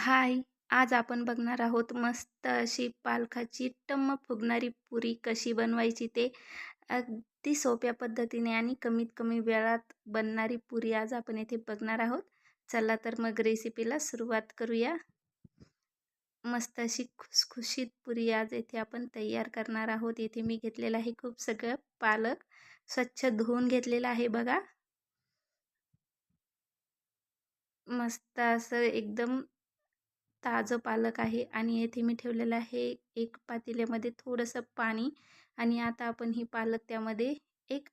हाय! आज आपण बघणार आहोत मस्त अशी पालकाची टम्म फुगणारी पुरी कशी बनवायची ते अगदी सोप्या पद्धतीने आणि कमीत कमी वेळात बनणारी पुरी आज आपण येथे बघणार आहोत. चला तर मग रेसिपीला सुरुवात करूया. मस्त अशी खुसखुशीत पुरी आज येथे आपण तयार करणार आहोत. येथे मी घेतलेलं आहे खूप सगळं पालक स्वच्छ धुवून घेतलेलं आहे बघा. मस्त असं एकदम ताजं पालक आहे आणि येथे मी ठेवलेलं आहे एक पातेल्यामध्ये थोडंसं पाणी आणि आता आपण ही पालक त्यामध्ये एक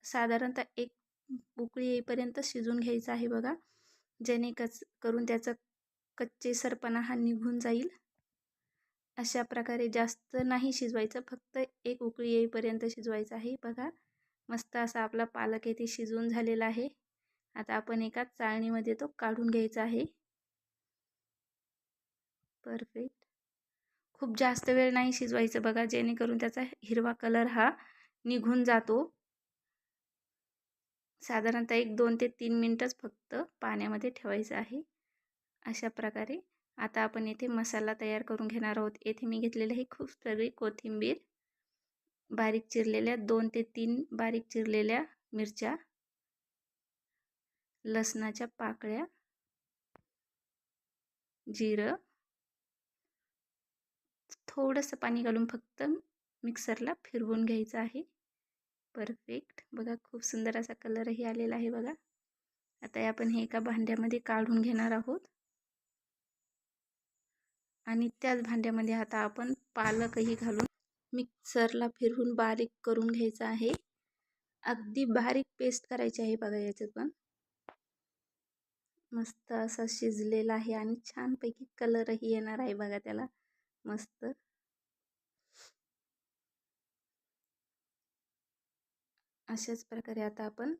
साधारणतः एक उकळी येईपर्यंत शिजून घ्यायचं आहे बघा. जेणे करून त्याचा कच्चेसरपणा हा निघून जाईल. अशा प्रकारे जास्त नाही शिजवायचं, फक्त एक उकळी येईपर्यंत शिजवायचं आहे बघा. मस्त असा आपला पालक येथे शिजून झालेला आहे. आता आपण एका चाळणीमध्ये तो काढून घ्यायचा आहे. परफेक्ट. खूप जास्त वेळ नाही शिजवायचं बघा, जेणेकरून त्याचा हिरवा कलर हा निघून जातो. साधारणतः 1-2 ते 3 मिनटंच फक्त पाण्यामध्ये ठेवायचं आहे. अशा प्रकारे आता आपण येथे मसाला तयार करून घेणार आहोत. येथे मी घेतलेले आहे खूप सगळी कोथिंबीर, बारीक चिरलेल्या 2 ते 3 बारीक चिरलेल्या मिरच्या, लसणाच्या पाकळ्या, जिरं, थोडंसं पाणी घालून फक्त मिक्सरला फिरवून घ्यायचं आहे. परफेक्ट. बघा खूप सुंदर असा कलरही आलेला आहे बघा. आता आपण हे एका भांड्यामध्ये काढून घेणार आहोत आणि त्याच भांड्यामध्ये आता आपण पालकही घालून मिक्सरला फिरवून बारीक करून घ्यायचं आहे. अगदी बारीक पेस्ट करायची आहे बघा याच्यात पण. मस्त असा शिजलेला आहे आणि छानपैकी कलरही येणार आहे बघा त्याला मस्त. अशाच प्रकारे आता आपण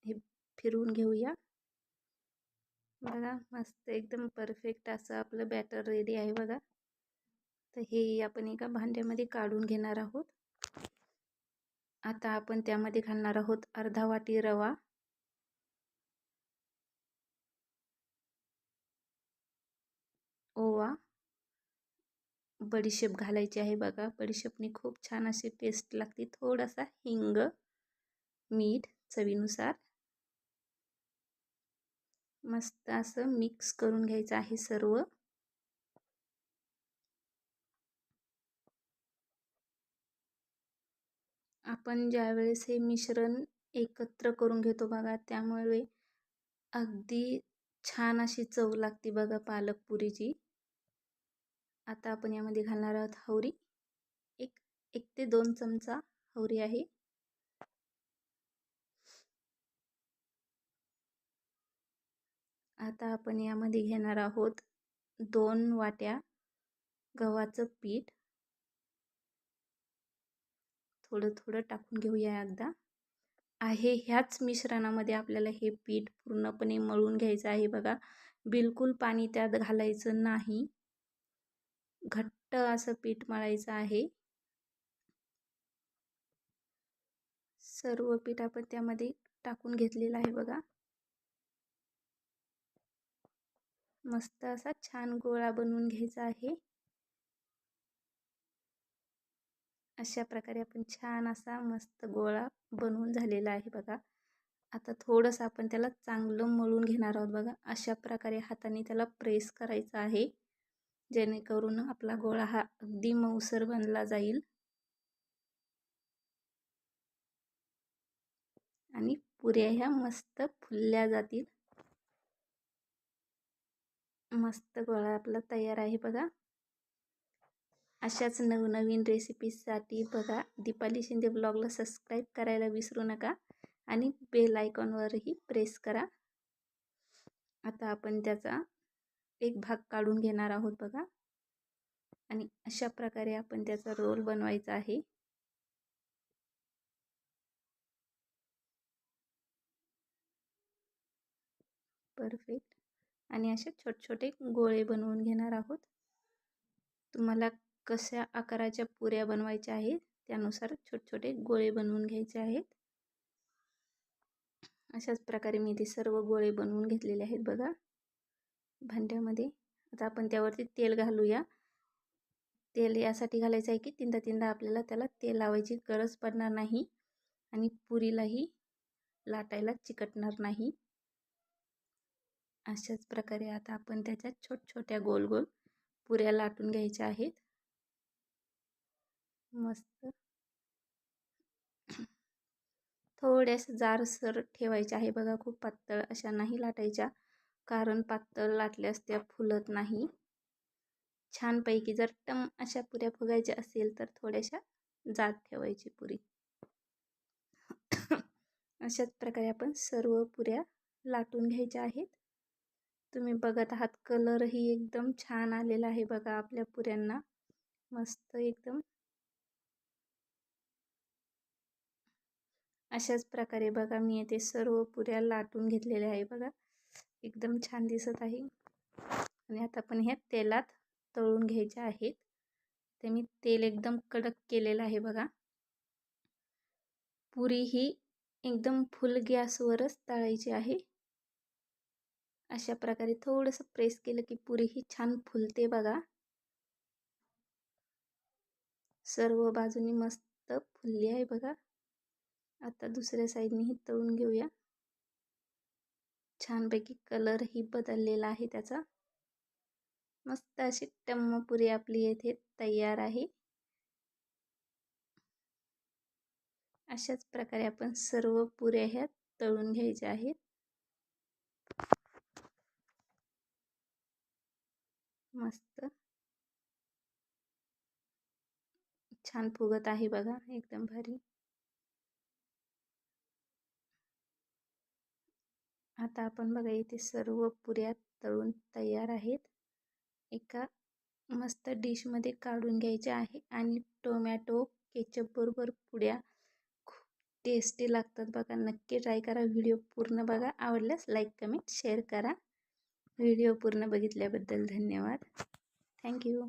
हे फिरवून घेऊया. बघा मस्त एकदम परफेक्ट असं आपलं बॅटर रेडी आहे बघा. तर हे आपण एका भांड्यामध्ये काढून घेणार आहोत. आता आपण त्यामध्ये घालणार आहोत अर्धा वाटी रवा, ओवा, बडीशेप घालायची आहे बघा. बडीशेपनी खूप छान अशी टेस्ट लागते. थोडासा हिंग, मीठ चवीनुसार. मस्त असं मिक्स करून घ्यायचं आहे सर्व. आपण ज्यावेळेस हे मिश्रण एकत्र करून घेतो बघा, त्यामुळे अगदी छान अशी चव लागते बघा पालक पुरीची. आता आपण यामध्ये घालणार आहोत हवरी. एक 1 ते 2 चमचा हवरी आहे. आता आपण यामध्ये घेणार आहोत 2 वाट्या गव्हाचं पीठ. थोडं थोडं टाकून घेऊया एकदा. ह्याच मिश्रणामध्ये आपल्याला हे पीठ पूर्णपणे मळून घ्यायचं आहे बघा. बिलकुल पाणी त्यात घालायचं नाही. घट्ट असं पीठ मळायचं आहे. सर्व पीठ आपण त्यामध्ये टाकून घेतलेलं आहे बघा. मस्त असा छान गोळा बनवून घ्यायचा आहे. अशा प्रकारे आपण छान असा मस्त गोळा बनवून झालेला आहे बघा. आता थोडंसं आपण त्याला चांगलं मळून घेणार आहोत बघा. अशा प्रकारे हाताने त्याला प्रेस करायचं आहे, जेणेकरून आपला गोळा हा अगदी मऊसर बनला जाईल आणि पुऱ्या ह्या मस्त फुलल्या जातील. मस्त गोळा आपला तयार आहे बघा. अशाच नवनवीन रेसिपीजसाठी बघा दीपाली शिंदे ब्लॉगला सबस्क्राईब करायला विसरू नका आणि बेल आयकॉनवरही प्रेस करा. आता आपण त्याचा एक भाग काढून घेणार आहोत बघा आणि अशा प्रकारे आपण त्याचा रोल बनवायचा आहे. परफेक्ट. आणि असे छोटे छोटे गोळे बनवून घेणार आहोत. तुम्हाला कशा आकाराच्या पुऱ्या बनवायच्या आहेत त्यानुसार छोटे छोटे गोळे बनवून घ्यायचे आहेत. अशाच प्रकारे मी ते सर्व गोळे बनवून घेतलेले आहेत बघा भांड्यामध्ये. आता आपण त्यावरती तेल घालूया. तेल यासाठी घालायचं आहे की तीनदा तीनदा आपल्याला त्याला तेल लावायची गरज पडणार नाही आणि पुरीलाही लाटायला चिकटणार नाही. अशाच प्रकारे आता आपण त्याच्या छोट्या गोल गोल पुऱ्या लाटून घ्यायच्या आहेत. मस्त थोड्याशा जाडसर ठेवायच्या आहे बघा, खूप पातळ अशा नाही लाटायच्या, कारण पातळ लाटल्यास त्या फुलत नाही. छानपैकी जर टम अशा पुऱ्या फुगायच्या असेल तर थोड्याशा जाड ठेवायची पुरी. अशाच प्रकारे आपण सर्व पुऱ्या लाटून घ्यायच्या आहेत. तुम्ही बघत आहात कलरही एकदम छान आलेला आहे बघा आपल्या पुऱ्यांना, मस्त एकदम. अशाच प्रकारे बघा मी येथे सर्व पुऱ्या लाटून घेतलेल्या आहे बघा, एकदम छान दिसत आहे. आणि आता आपण ह्या तेलात तळून घ्यायच्या आहेत. ते मी तेल एकदम कडक केलेलं आहे बघा. पुरी ही एकदम फुल गॅसवरच तळायची आहे. अशा प्रकारे थोडंसं प्रेस केलं की पुरी ही छान फुलते बघा. सर्व बाजूनी मस्त फुलली आहे बघा. आता दुसऱ्या साईडनेही तळून घेऊया. छानपैकी कलरही बदललेला आहे त्याचा. मस्त अशी टम्म पुरी आपली येथे तयार आहे. अशाच प्रकारे आपण सर्व पुऱ्या ह्या तळून घ्यायच्या आहेत. मस्त छान फुगत आहे बघा, एकदम भारी. आता आपण बघा इथे सर्व पुऱ्या तळून तयार आहेत. एका मस्त डिशमध्ये काढून घ्यायच्या आहे आणि टोमॅटो केचप बरोबर पुऱ्या खूप टेस्टी लागतात बघा. नक्की ट्राय करा. व्हिडिओ पूर्ण बघा. आवडल्यास लाईक कमेंट शेअर करा. व्हिडिओ पूर्ण बघितल्याबद्दल धन्यवाद. थँक्यू.